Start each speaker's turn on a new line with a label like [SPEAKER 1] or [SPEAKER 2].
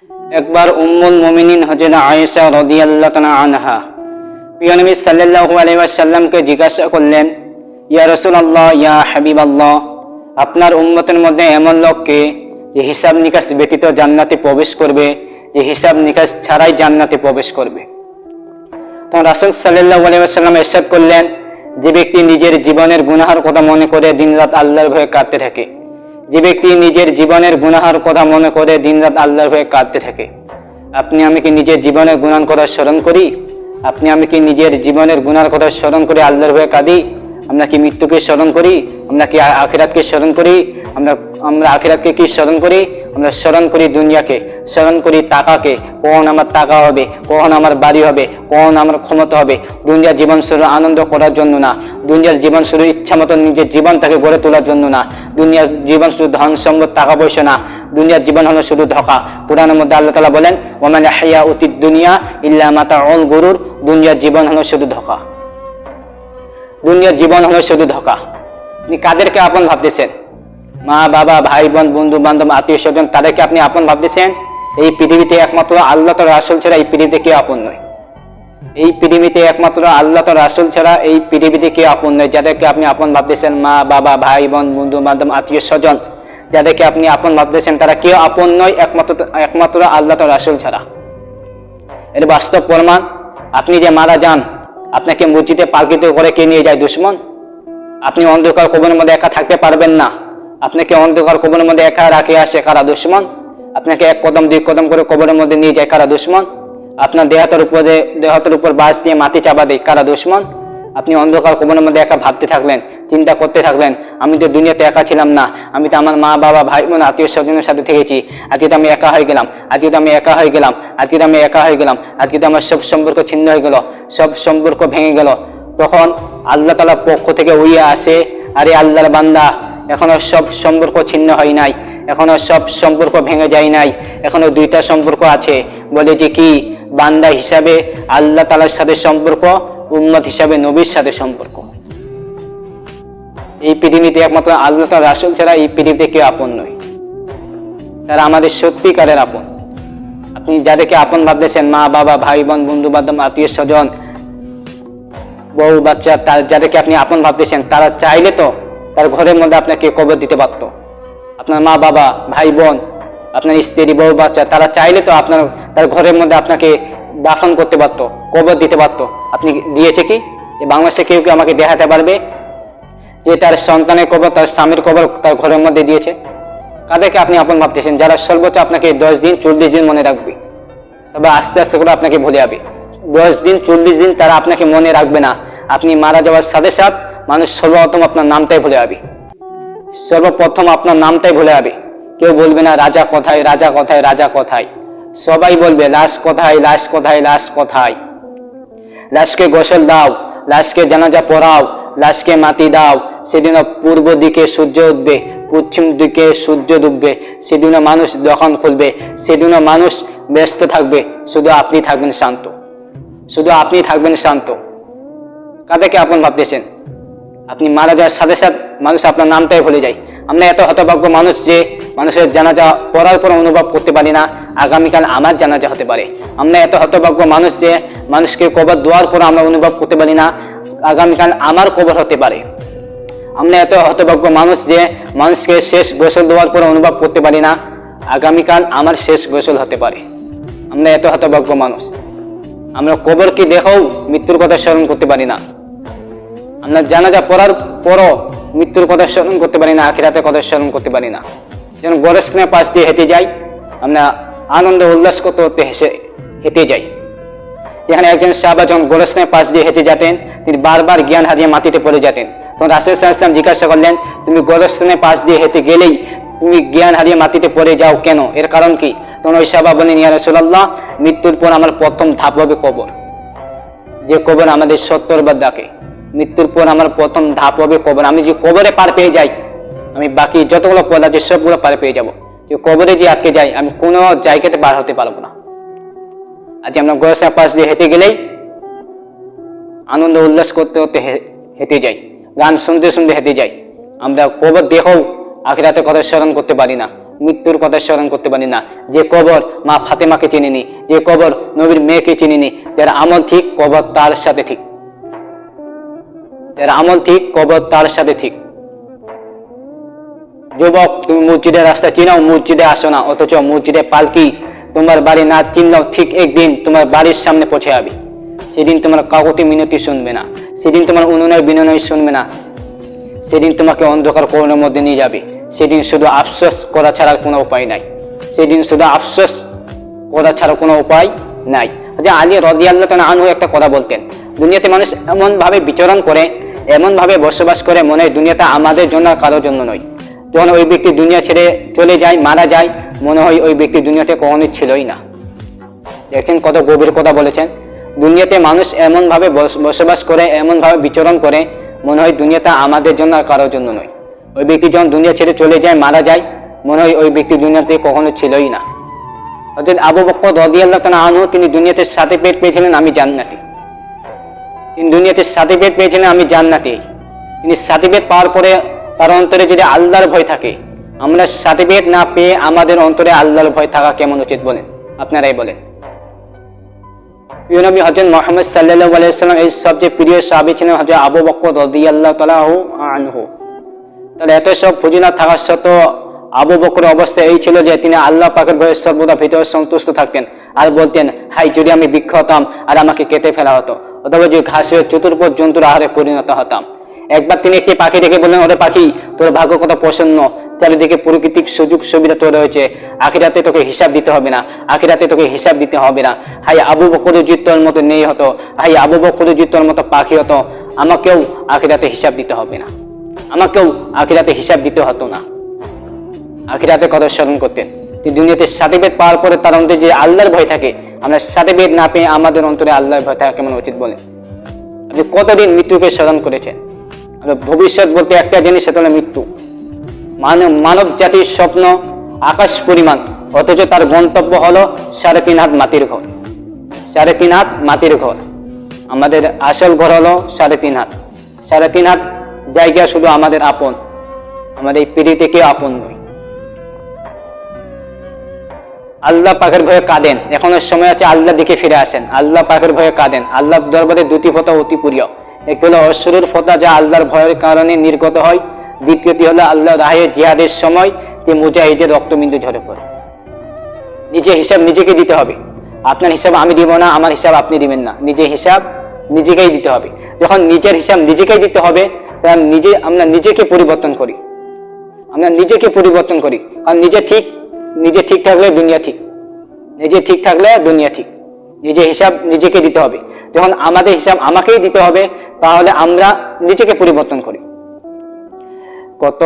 [SPEAKER 1] একবার উম্মুল মুমিনিন হযরত আয়েশা রাদিয়াল্লাহু তাআলা আনহা প্রিয় নবী সাল্লাল্লাহু আলাইহি ওয়াসাল্লামকে জিজ্ঞাসা করলেন, ইয়া রাসূলুল্লাহ, ইয়া হাবিবাল্লাহ, আপনার উম্মতের মধ্যে এমন লোক কে যে হিসাব নিকাশ ব্যতীত জান্নাতে প্রবেশ করবে, যে হিসাব নিকাশ ছাড়াই জান্নাতে প্রবেশ করবে? তখন রাসূল সাল্লাল্লাহু আলাইহি ওয়াসাল্লাম ইরশাদ করলেন, যে ব্যক্তি নিজের জীবনের গুনাহের কথা মনে করে দিনরাত আল্লাহর ভয়ে কাঁদতে থাকে, যে ব্যক্তি নিজের জীবনের গুনাহের কথা মনে করে দিনরাত আল্লাহর ভয়ে কাঁদতে থাকে। আপনি আমি কি নিজের জীবনের গুনাহের কথা স্মরণ করি? আপনি আমি কি নিজের জীবনের গুনাহের কথা স্মরণ করে আল্লাহর ভয়ে কাঁদি? আমরা কি মৃত্যুকে স্মরণ করি? আমরা কি আখিরাতকে স্মরণ করি? আমরা আখিরাতকে কি স্মরণ করি? আমরা স্মরণ করি দুনিয়াকে, স্মরণ করি টাকাকে, কখন আমার টাকা হবে, কখন আমার বাড়ি হবে, কখন আমার ক্ষমতা হবে। দুনিয়ার জীবন শুরু আনন্দ করার জন্য না, দুনিয়ার জীবন শুরু ইচ্ছা মতো নিজের জীবনটাকে গড়ে তোলার জন্য না, দুনিয়ার জীবন শুধু ধন সম্পদ টাকা পয়সা না, দুনিয়ার জীবন হলো শুধু ধোঁকা। কোরআনের মধ্যে আল্লাহ তাআলা বলেন, ওয়া মা হায়াউতিদ দুনিয়া ইল্লা মাতাউল গুরুর, দুনিয়ার জীবন হলো শুধু ধোঁকা, দুনিয়ার জীবন হলো শুধু ধোঁকা। আপনি কাদেরকে আপন ভাবতেছেন? মা বাবা, ভাই বোন, বন্ধু বান্ধব, আত্মীয় স্বজন, তাদেরকে আপনি আপন ভাবতেছেন? এই পৃথিবীতে একমাত্র আল্লাহ তাআলা রাসূল ছাড়া এই পৃথিবীতে কেউ আপন নয়। এই পৃথিবীতে একমাত্র আল্লাহ তাআলা রাসূল ছাড়া এই পৃথিবীতে কেউ আপন নয়। যাদেরকে আপনি আপন ভাবতেছেন, মা বাবা, ভাই বোন, বন্ধু বান্ধব, আত্মীয় স্বজন, যাদেরকে আপনি আপন ভাবতেছেন, তারা কেউ আপন নয় একমাত্র আল্লাহ তাআলা রাসূল ছাড়া। এর বাস্তব প্রমাণ, আপনি যে মারা যান, আপনাকে মসজিদে পালকিতে করে কে নিয়ে যায়? দুশমন। আপনি অন্ধকার কবরের মধ্যে একা থাকতে পারবেন না, আপনাকে অন্ধকার কবরের মধ্যে একা রাখে আসে কারা? দুশমন। আপনাকে এক কদম দুই কদম করে কবরের মধ্যে নিয়ে যায় কারা? দুশমন। আপনার দেহতের উপর বাঁশ দিয়ে মাটি চাপা দেয় কারা? দুশমন। আপনি অন্ধকার কবরের মধ্যে একা ভাবতে থাকলেন, চিন্তা করতে থাকলেন, আমি তো দুনিয়াতে একা ছিলাম না, আমি তো আমার মা বাবা, ভাই বোন, আত্মীয় স্বজনের সাথে থেকেছি, আজকে তো আমি একা হয়ে গেলাম, আজকে তো আমি একা হয়ে গেলাম, আজকে তো আমি একা হয়ে গেলাম, আজকে তো আমার সব সম্পর্ক ছিন্ন হয়ে গেল, সব সম্পর্ক ভেঙে গেল। তখন আল্লাহ তাআলার পক্ষ থেকে উইয়া আসে, আরে আল্লাহর বান্দা, এখনো সব সম্পর্ক ছিন্ন হয় নাই, এখনো সব সম্পর্ক ভেঙে যায় নাই, এখনো দুইটা সম্পর্ক আছে। বলে যে কি? বান্দা হিসাবে আল্লাহ তাআলার সাথে সম্পর্ক, উম্মত হিসাবে নবীর সাথে সম্পর্ক। এই পৃথিবীতে একমাত্র আল্লাহ তাআলার রাসূল ছাড়া এই পৃথিবীতে কেউ আপন নয়, তারা আমাদের সত্যিকারের আপন। আপনি যাদেরকে আপন ভাবতেছেন, মা বাবা, ভাই বোন, বন্ধু বান্ধব, আত্মীয় স্বজন, বউ বাচ্চা, যাদেরকে আপনি আপন ভাবতেছেন, তারা চাইলে তো তার ঘরের মধ্যে আপনাকে কবর দিতে পারতো। আপনার মা বাবা, ভাই বোন, আপনার স্ত্রী, বউ বাচ্চা, তারা চাইলে তো তার ঘরের মধ্যে আপনাকে দাফন করতে পারতো, কবর দিতে পারতো। আপনি দিয়েছে কি? বাংলাদেশে কেউ কেউ আমাকে দেখাতে পারবে যে তার সন্তানের কবর, তার স্বামীর কবর তার ঘরের মধ্যে দিয়েছে? কাদেরকে আপনি আপন ভাবতেছেন? যারা সর্বোচ্চ আপনাকে 10 দিন 40 দিন মনে রাখবে, তবে আস্তে আস্তে করে আপনাকে ভুলে যাবে। 10 দিন 40 দিন তারা আপনাকে মনে রাখবে না। আপনি মারা যাওয়ার সাথে সাথে মানুষ সর্বপ্রথম আপনার নামটাই ভুলে যাবে, সর্বপ্রথম আপনার নামটাই ভুলে যাবে। কেউ বলবে না রাজা কোথায়, রাজা কোথায়, রাজা কোথায়, সবাই বলবে লাশ কোথায়, লাশ কোথায়, লাশ কোথায়। লাশকে গোসল দাও, লাশকে জানাজা পড়াও, লাশকে মাটি দাও। সেদিন পূর্ব দিকে সূর্য উঠবে, পশ্চিম দিকে সূর্য ডুববে, সেদিন মানুষ দোকান খুলবে, সেদিন মানুষ ব্যস্ত থাকবে, শুধু আপনি থাকবেন শান্ত, শুধু আপনি থাকবেন শান্ত। কাদেরকে আপন ভাবতেছেন? আপনি মারা যাওয়ার সাথে সাথে মানুষ আপনার নামটাই ভুলে যায়। আমরা এত হতভাগ্য মানুষ যে মানুষের জানাজা পড়ার পর অনুভব করতে পারি না আগামীকাল আমার জানাজা হতে পারে। আমরা এত হতভাগ্য মানুষ যে মানুষকে কবর দেওয়ার পর আমরা অনুভব করতে পারি না আগামীকাল আমার কবর হতে পারে। আমরা এত হতভাগ্য মানুষ যে মানুষকে শেষ গোসল দেওয়ার পর অনুভব করতে পারি না আগামীকাল আমার শেষ গোসল হতে পারে। আমরা এত হতভাগ্য মানুষ, আমরা কবরকে দেখেও মৃত্যুর কথা স্মরণ করতে পারি না। আমরা জানাজা পড়ার পরও মৃত্যুর কথা স্মরণ করতে পারি না, আখিরাতের কথা স্মরণ করতে পারি না। যেন গোরস্থানের পাশ দিয়ে হেঁটে যাই, আমরা আনন্দ উল্লাস করতে করতে হেঁটে যাই। যেখানে একজন সাহাবা যখন গোরস্থানের পাশ দিয়ে হেঁটে যেতেন, তিনি বারবার জ্ঞান হারিয়ে মাটিতে পড়ে যেতেন। তখন রাসূল সাল্লাল্লাহু আলাইহি ওয়াসাল্লাম জিজ্ঞাসা করলেন, তুমি গোরস্থানের পাশ দিয়ে হেঁটে গেলেই তুমি জ্ঞান হারিয়ে মাটিতে পড়ে যাও কেন? এর কারণ কি? তখন ওই সাহাবা বলেন, ইয়া রাসূলুল্লাহ, মৃত্যুর পর আমার প্রথম ধাপ হবে কবর। যে কবর আমাদের 70 বার ডাকে, মৃত্যুর পর আমার প্রথম ধাপ হবে কবর। আমি যে কবরে পার পেয়ে যাই, আমি বাকি যতগুলো পদ আছে সবগুলো পার পেয়ে যাব। যে কবরে যে আটকে যাই, আমি কোনো জায়গাতে পার হতে পারবো না। আজ আমরা গোরস্থানের পাশ দিয়ে হেঁটে গেলেই আনন্দ উল্লাস করতে করতে হেঁটে যাই, গান শুনতে শুনতে হেঁটে যাই। আমরা কবর দেখেও আখিরাতের কথা স্মরণ করতে পারি না। মৃত্যুর কথা স্মরণ করতে পারি না। যে কবর মা ফাতেমাকে চিনিনি, যে কবর নবীর মেয়েকে চিনিনি, যার আমল ঠিক কবর তার সাথে ঠিক, যার আমল ঠিক কবর তার সাথে ঠিক। যুবক, তুমি মসজিদের রাস্তা চিনাও, মসজিদে আসো না, অথচ মসজিদে পালকি তোমার বাড়ি না চিনলেও ঠিক একদিন তোমার বাড়ির সামনে পৌঁছে যাবে। সেদিন তোমার কাকুতি মিনতি শুনবে না, সেদিন তোমার উনুনের বিনয় শুনবে না, সেদিন তোমাকে অন্ধকার কোণের মধ্যে নিয়ে যাবে। সেদিন শুধু আফসোস করা ছাড়া কোনো উপায় নাই, সেদিন শুধু আফসোস করা ছাড়া কোনো উপায় নাই। যে আলী রাদিয়াল্লাহু তাআলা আনহু একটা কথা বলতেন, দুনিয়াতে মানুষ এমন ভাবে বিচরণ করে, এমন ভাবে বসবাস করে, মনে হয় দুনিয়াটা আমাদের জন্য আর কারোর জন্য নয়। যখন ওই ব্যক্তি দুনিয়া ছেড়ে চলে যায়, মারা যায়, মনে হয় ওই ব্যক্তি দুনিয়াতে কখনোই ছিলই না। দেখেন কত গভীর কথা বলেছেন। দুনিয়াতে মানুষ এমন ভাবে বসবাস করে, এমন ভাবে বিচরণ করে, মনে হয় দুনিয়াটা আমাদের জন্য আর কারোর জন্য নয়। ওই ব্যক্তি যখন দুনিয়া ছেড়ে চলে যায়, মারা যায়, মনে হয় ওই ব্যক্তি দুনিয়াতে কখনো ছিলই না। অর্থাৎ আবু বকর রাদিয়াল্লাহু তাআলা আনহু তিনি দুনিয়াতে সার্টিফিকেট পেয়েছিলেন আমি জান্নাতি, তিনি দুনিয়াতে সার্টিফিকেট পেয়েছিলেন আমি জান্নাতি। তিনি সার্টিফিকেট পাওয়ার পরে তার অন্তরে যদি আল্লাহর ভয় থাকে, আমরা সার্টিফিকেট না পেয়ে আমাদের অন্তরে আল্লাহর ভয় থাকা কেমন উচিত বলেন? আপনারাই বলেন। প্রিয় নবী হযরত মুহাম্মদ সাল্লাল্লাহু আলাইহি ওয়াসাল্লাম এই সবচেয়ে প্রিয় সাহাবী ছিলেন হযরত আবু বকর রাদিয়াল্লাহু তাআলা আনহু। তাহলে এত সব ফজিলত থাকা সত্ত্বেও আবু বকরের অবস্থা এই ছিল যে তিনি আল্লাহ পাকের ভয়ে সর্বদা ভিতরে সন্তুষ্ট থাকতেন আর বলতেন, হাই যদি আমি বৃক্ষ হতাম আর আমাকে কেটে ফেলা হতো, অথবা যে ঘাসের চতুর্পদ জন্তুর আহারে পরিণত হতাম। একবার তিনি একটি পাখি দেখে বললেন, ওরে পাখি, তোর ভাগ্য কত প্রসন্ন, চারিদিকে প্রাকৃতিক সুযোগ সুবিধা তোর রয়েছে, আখিরাতে তোকে হিসাব দিতে হবে না, আখিরাতে তোকে হিসাব দিতে হবে না। হাই আবু বকরের যদি তোর মতো নেই হতো, হাই আবু বকরের যদি তোর মতো পাখি হতো, আমাকেও আখিরাতে হিসাব দিতে হবে না, আমাকেও আখিরাতে হিসাব দিতে হতো না। আখিরাতে কথা স্মরণ করতেন। দুনিয়াতে সার্টিফিকেট পাওয়ার পরে তার অন্তরে যে আল্লাহর ভয় থাকে, আমরা সার্টিফিকেট না পেয়ে আমাদের অন্তরে আল্লাহর ভয় থাকা কেমন উচিত বলেন? আপনি কতদিন মৃত্যুকে স্মরণ করেছেন? ভবিষ্যৎ বলতে একটা জিনিস, সেটা হলো মৃত্যু। মানব জাতির স্বপ্ন আকাশ পরিমাণ, অথচ তার গন্তব্য হলো 3.5 হাত মাটির ঘর। 3.5 হাত মাটির ঘর, আমাদের আসল ঘর হলো 3.5 হাত। 3.5 হাত জায়গা শুধু আমাদের আপন, আমাদের এই পৃথিবীতে কেউ আপন নয়। আল্লাহ পাকের ভয়ে কাঁদেন, এখনো সময় আছে, আল্লাহ দিকে ফিরে আসেন। আল্লাহ পাকের ভয়ে কাঁদেন। আল্লাহ দরবারে দুটি ফটো অতি প্রিয়, একটি হলো অশ্রুর ফোঁটা যা আল্লাহর ভয়ের কারণে নির্গত হয়, দ্বিতীয়টি হলো আল্লাহ রাহে জিহাদের সময় যে মুজাহিদের রক্তবিন্দু ঝরে পড়ে। নিজের হিসাব নিজেকে দিতে হবে। আপনার হিসাব আমি দিব না, আমার হিসাব আপনি দিবেন না, নিজের হিসাব নিজেকেই দিতে হবে। যখন নিজের হিসাব নিজেকেই দিতে হবে, তখন আমরা নিজেকে পরিবর্তন করি, আমরা নিজেকে পরিবর্তন করি। কারণ নিজে ঠিক থাকলে দুনিয়া ঠিক, নিজে ঠিক থাকলে দুনিয়া ঠিক। নিজের হিসাব নিজেকে দিতে হবে। যখন আমাদের হিসাব আমাকেই দিতে হবে, তাহলে আমরা নিজেকে পরিবর্তন করি। কত